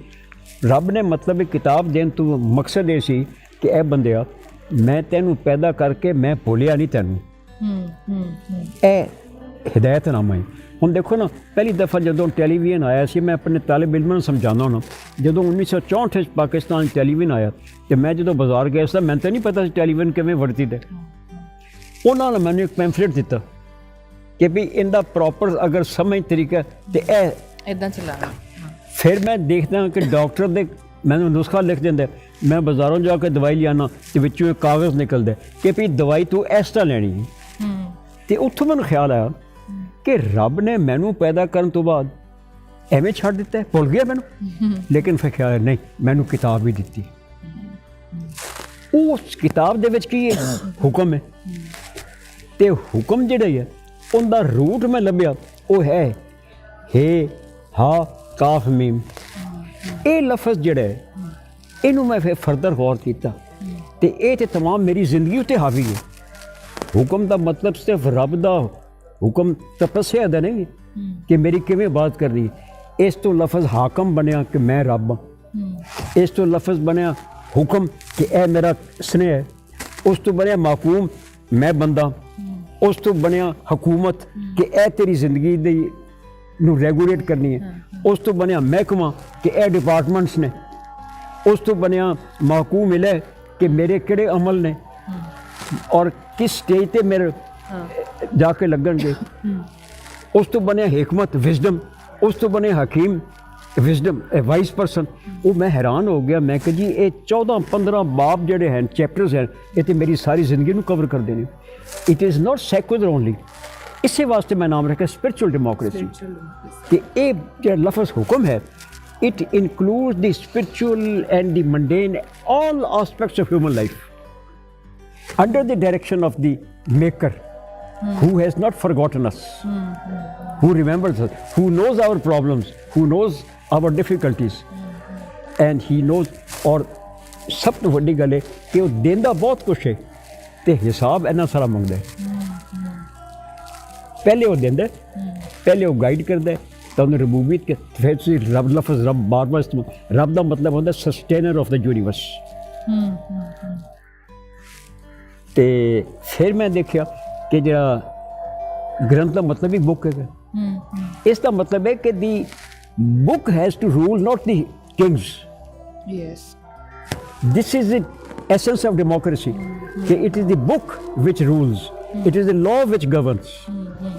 ਰੱਬ ਨੇ ਮਤਲਬ ਇਹ ਕਿਤਾਬ ਦੇਣ ਤੋਂ ਮਕਸਦ ਇਹ ਸੀ ਕਿ ਇਹ ਬੰਦਿਆ, ਮੈਂ ਤੈਨੂੰ ਪੈਦਾ ਕਰਕੇ ਮੈਂ ਭੁੱਲਿਆ ਨਹੀਂ ਤੈਨੂੰ। ਇਹ ਹਿਦਾਇਤਨਾਮਾ ਹੈ। ਹੁਣ ਦੇਖੋ ਨਾ, ਪਹਿਲੀ ਦਫਾ ਜਦੋਂ ਟੈਲੀਵਿਜ਼ਨ ਆਇਆ ਸੀ, ਮੈਂ ਆਪਣੇ ਤਾਲਿਬ ਇਲਮਾਂ ਨੂੰ ਸਮਝਾਉਂਦਾ ਹਾਂ, ਜਦੋਂ 1964 ਵਿੱਚ ਪਾਕਿਸਤਾਨ ਟੈਲੀਵਿਜ਼ਨ ਆਇਆ ਤੇ ਮੈਂ ਜਦੋਂ ਬਾਜ਼ਾਰ ਗਿਆ ਸੀ, ਮੈਨੂੰ ਤਾਂ ਨਹੀਂ ਪਤਾ ਸੀ ਟੈਲੀਵਿਜ਼ਨ ਕਿਵੇਂ ਵਰਤੀਦਾ। ਉਹਨਾਂ ਨੇ ਮੈਨੂੰ ਇੱਕ ਪੈਂਫਲੇਟ ਦਿੱਤਾ ਕਿ ਵੀ ਇਹਦਾ ਪ੍ਰੋਪਰ ਅਗਰ ਸਮਝ ਤਰੀਕਾ ਤੇ ਇਹ ਇਦਾਂ ਚਲਾਣਾ। ਫਿਰ ਮੈਂ ਦੇਖਦਾ ਕਿ ਡਾਕਟਰ ਦੇ ਮੈਨੂੰ ਨੁਸਖਾ ਲਿਖ ਦਿੰਦੇ, ਮੈਂ ਬਾਜ਼ਾਰੋਂ ਜਾ ਕੇ ਦਵਾਈ ਲਿਆਉਣਾ ਤੇ ਵਿੱਚੋਂ ਇੱਕ ਕਾਗਜ਼ ਨਿਕਲਦਾ ਕਿ ਵੀ ਦਵਾਈ ਤੂੰ ਇਸ ਤਰ੍ਹਾਂ ਲੈਣੀ ਹੈ। ਤੇ ਉੱਥੋਂ ਮੈਨੂੰ ਖਿਆਲ ਆਇਆ ਕਿ ਰੱਬ ਨੇ ਮੈਨੂੰ ਪੈਦਾ ਕਰਨ ਤੋਂ ਬਾਅਦ ਐਵੇਂ ਛੱਡ ਦਿੱਤਾ, ਭੁੱਲ ਗਿਆ ਮੈਨੂੰ। ਲੇਕਿਨ ਫਿਰ ਖਿਆਲ ਨਹੀਂ, ਮੈਨੂੰ ਕਿਤਾਬ ਵੀ ਦਿੱਤੀ। ਉਸ ਕਿਤਾਬ ਦੇ ਵਿੱਚ ਕੀ ਹੈ? ਹੁਕਮ ਹੈ। ਤੇ ਹੁਕਮ ਜਿਹੜਾ ਹੈ ਉਹਦਾ ਰੂਟ ਮੈਂ ਲੱਭਿਆ, ਉਹ ਹੈ ਹੇ ਹਾ ਕਾਫ ਮੀਮ। ਇਹ ਲਫ਼ਜ਼ ਜਿਹੜਾ ਹੈ ਇਹਨੂੰ ਮੈਂ ਫਿਰ ਫਰਦਰ ਗੌਰ ਕੀਤਾ ਤੇ ਇਹ ਤੇ ਤਮਾਮ ਮੇਰੀ ਜ਼ਿੰਦਗੀ ਉੱਤੇ ਹਾਵੀ ਹੈ। ਹੁਕਮ ਦਾ ਮਤਲਬ ਸਿਰਫ ਰੱਬ ਦਾ ਹੁਕਮ ਤਪੱਸਿਆ ਦਾ ਨਹੀਂ ਕਿ ਮੇਰੀ ਕਿਵੇਂ ਬਾਤ ਕਰਨੀ। ਇਸ ਤੋਂ ਲਫ਼ਜ਼ ਹਾਕਮ ਬਣਿਆ ਕਿ ਮੈਂ ਰੱਬ ਹਾਂ। ਇਸ ਤੋਂ ਲਫ਼ਜ਼ ਬਣਿਆ ਹੁਕਮ ਕਿ ਇਹ ਮੇਰਾ ਸਨੇਹ ਹੈ। ਉਸ ਤੋਂ ਬਣਿਆ ਮਾਕੂਮ, ਮੈਂ ਬੰਦਾ। ਉਸ ਤੋਂ ਬਣਿਆ ਹਕੂਮਤ ਕਿ ਇਹ ਤੇਰੀ ਜ਼ਿੰਦਗੀ ਦੀ ਨੂੰ ਰੈਗੂਲੇਟ ਕਰਨੀ ਹੈ। ਉਸ ਤੋਂ ਬਣਿਆ ਮਹਿਕਮਾ ਕਿ ਇਹ ਡਿਪਾਰਟਮੈਂਟਸ ਨੇ। ਉਸ ਤੋਂ ਬਣਿਆ ਮਾਕੂਮ ਮਿਲੇ ਕਿ ਮੇਰੇ ਕਿਹੜੇ ਅਮਲ ਨੇ ਔਰ ਕਿਸ ਸਟੇਜ ਤੇ ਮੇਰੇ ਜਾ ਕੇ ਲੱਗਣਗੇ। ਉਸ ਤੋਂ ਬਣਿਆ ਹਿਕਮਤ, ਵਿਜ਼ਡਮ। ਉਸ ਤੋਂ ਬਣਿਆ ਹਕੀਮ, ਵਿਜ਼ਡਮ, ਵਾਈਸ ਪਰਸਨ। ਉਹ ਮੈਂ ਹੈਰਾਨ ਹੋ ਗਿਆ, ਮੈਂ ਕਿ ਜੀ ਇਹ 14-15 ਬਾਬ ਜਿਹੜੇ ਹਨ, ਚੈਪਟਰਸ ਹਨ, ਇਹ ਤੇ ਮੇਰੀ ਸਾਰੀ ਜ਼ਿੰਦਗੀ ਨੂੰ ਕਵਰ ਕਰਦੇ ਨੇ। It is not secular only. ਇਸੇ ਵਾਸਤੇ ਮੈਂ ਨਾਮ ਰੱਖਿਆ ਸਪਿਰਿਚੁਅਲ ਡੈਮੋਕ੍ਰੇਸੀ ਕਿ ਇਹ ਜਿਹੜਾ ਲਫ਼ਜ਼ ਹੁਕਮ ਹੈ, it includes the spiritual and the mundane, all aspects of human life under the direction of the maker who has not forgotten us, who remembers us, who knows our problems, who knows our difficulties, and he knows। और सब तो ਵੱਡੀ ਗੱਲ ਹੈ ਕਿ ਉਹ ਦਿੰਦਾ ਬਹੁਤ ਕੁਛ ਹੈ ਤੇ ਹਿਸਾਬ ਇੰਨਾ ਸਾਰਾ ਮੰਗਦਾ ਹੈ। ਪਹਿਲੇ ਉਹ ਦਿੰਦਾ, ਪਹਿਲੇ ਉਹ ਗਾਈਡ ਕਰਦਾ ਤਾਂ ਉਹਨੂੰ ਰਬੂਬੀਅਤ ਕੇ ਫਿਰ ਤੁਸੀਂ ਰੱਬ ਲਫ਼ਜ਼ ਰੱਬ ਬਾਰ-ਬਾਰ ਇਸਤੇਮਾਲ। ਰੱਬ ਦਾ ਮਤਲਬ ਹੁੰਦਾ ਸਸਟੇਨਰ ਆਫ ਦਾ ਯੂਨੀਵਰਸ। ਤੇ ਫਿਰ ਮੈਂ ਦੇਖਿਆ ਕਿ ਜਿਹੜਾ ਗ੍ਰੰਥ ਦਾ ਮਤਲਬ ਵੀ ਬੁੱਕ ਹੈਗਾ। ਇਸ ਦਾ ਮਤਲਬ ਹੈ ਕਿ the book has to rule not the kings. Yes, this is the essence of democracy ਕਿ it is the book which rules, it is the law which governs,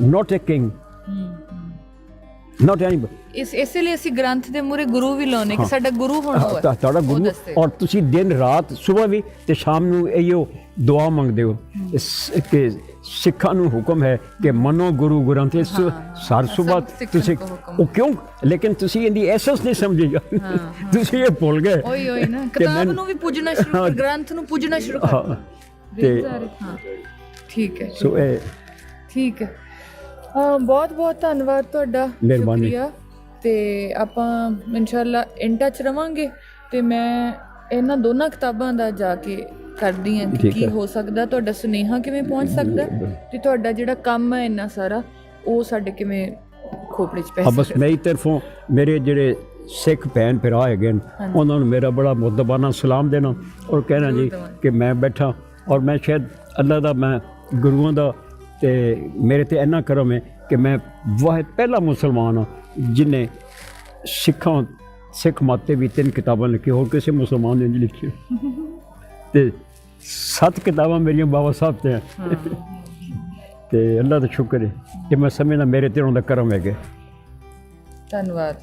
not a king, not anybody। ਇਸੇ ਲਈ ਅਸੀਂ ਗ੍ਰੰਥ ਦੇ ਮੂਹਰੇ ਗੁਰੂ ਵੀ ਲਾਉਨੇ ਕਿ ਸਾਡਾ ਗੁਰੂ ਹੁਣ ਉਹ ਹੈ, ਤੁਹਾਡਾ ਗੁਰੂ। ਔਰ ਤੁਸੀਂ ਦਿਨ ਰਾਤ ਸਵੇਰ ਵੀ ਤੇ ਸ਼ਾਮ ਨੂੰ ਇਹੋ ਦੁਆ ਮੰਗਦੇ ਹੋ ਕਿ ਸਿੱਖਾਂ ਨੂੰ ਹੁਕਮ ਹੈ ਕਿ ਮੰਨੋ ਗੁਰੂ ਗ੍ਰੰਥ। ਸਾਰ ਸੁਬਹ ਤੁਸੀਂ ਉਹ ਕਿਉਂ, ਲੇਕਿਨ ਤੁਸੀਂ ਇਹਦੀ ਐਸੈਂਸ ਨਹੀਂ ਸਮਝੇ। ਤੁਸੀਂ ਇਹ ਭੁੱਲ ਗਏ। ਓਏ ਨਾ ਕਿਤਾਬ ਨੂੰ ਵੀ ਪੂਜਣਾ ਸ਼ੁਰੂ ਕਰ, ਗ੍ਰੰਥ ਨੂੰ ਪੂਜਣਾ ਸ਼ੁਰੂ ਕਰ ਤੇ ਹਾਂ, ਠੀਕ ਹੈ। ਸੋ ਇਹ ਠੀਕ ਹੈ। ਬਹੁਤ ਬਹੁਤ ਧੰਨਵਾਦ ਤੁਹਾਡਾ, ਸ਼ੁਕਰੀਆ। ਤੇ ਆਪਾਂ ਇਨਸ਼ਾਅੱਲਾ ਇਨ ਟੱਚ ਰਵਾਂਗੇ ਤੇ ਮੈਂ ਇਹਨਾਂ ਦੋਨਾਂ ਕਿਤਾਬਾਂ ਦਾ ਜਾ ਕੇ ਕਰਦੀ ਹਾਂ ਕਿ ਕੀ ਹੋ ਸਕਦਾ, ਤੁਹਾਡਾ ਸੁਨੇਹਾ ਕਿਵੇਂ ਪਹੁੰਚ ਸਕਦਾ ਤੇ ਤੁਹਾਡਾ ਜਿਹੜਾ ਕੰਮ ਹੈ ਇੰਨਾ ਸਾਰਾ ਉਹ ਸਾਡੇ ਕਿਵੇਂ ਖੋਪੜੀ 'ਚ ਪੈ ਸਕਦਾ। ਬਸ ਮੇਰੀ ਤਰਫੋਂ ਮੇਰੇ ਜਿਹੜੇ ਸਿੱਖ ਭੈਣ ਭਰਾ ਹੈਗੇ ਨੇ ਉਹਨਾਂ ਨੂੰ ਮੇਰਾ ਬੜਾ ਮੁਅੱਦਬਾਨਾ ਸਲਾਮ ਦੇਣਾ ਔਰ ਕਹਿਣਾ ਜੀ ਕਿ ਮੈਂ ਬੈਠਾ ਔਰ ਮੈਂ ਸ਼ਾਇਦ ਅੱਲਾ ਦਾ, ਮੈਂ ਗੁਰੂਆਂ ਦਾ ਤੇ ਮੇਰੇ ਤੇ ਇੰਨਾ ਕਰਮ ਹੈ ਕਿ ਮੈਂ ਵਾਹਿਦ ਪਹਿਲਾ ਮੁਸਲਮਾਨ ਹਾਂ ਜਿਹਨੇ ਸਿੱਖ ਮਤ 'ਤੇ ਵੀ 3 ਕਿਤਾਬਾਂ ਲਿਖੀਆਂ, ਹੋਰ ਕਿਸੇ ਮੁਸਲਮਾਨ ਨੇ ਨਹੀਂ ਲਿਖੀਆਂ। ਤੇ 7 ਕਿਤਾਬਾਂ ਮੇਰੀਆਂ ਬਾਬਾ ਸਾਹਿਬ 'ਤੇ ਤੇ ਅੱਲਾ ਦਾ ਸ਼ੁਕਰ ਹੈ ਕਿ ਮੈਂ ਸਮਝਦਾ ਮੇਰੇ ਤੇ ਉਹਨਾਂ ਦਾ ਕਰਮ ਹੈਗਾ। ਧੰਨਵਾਦ।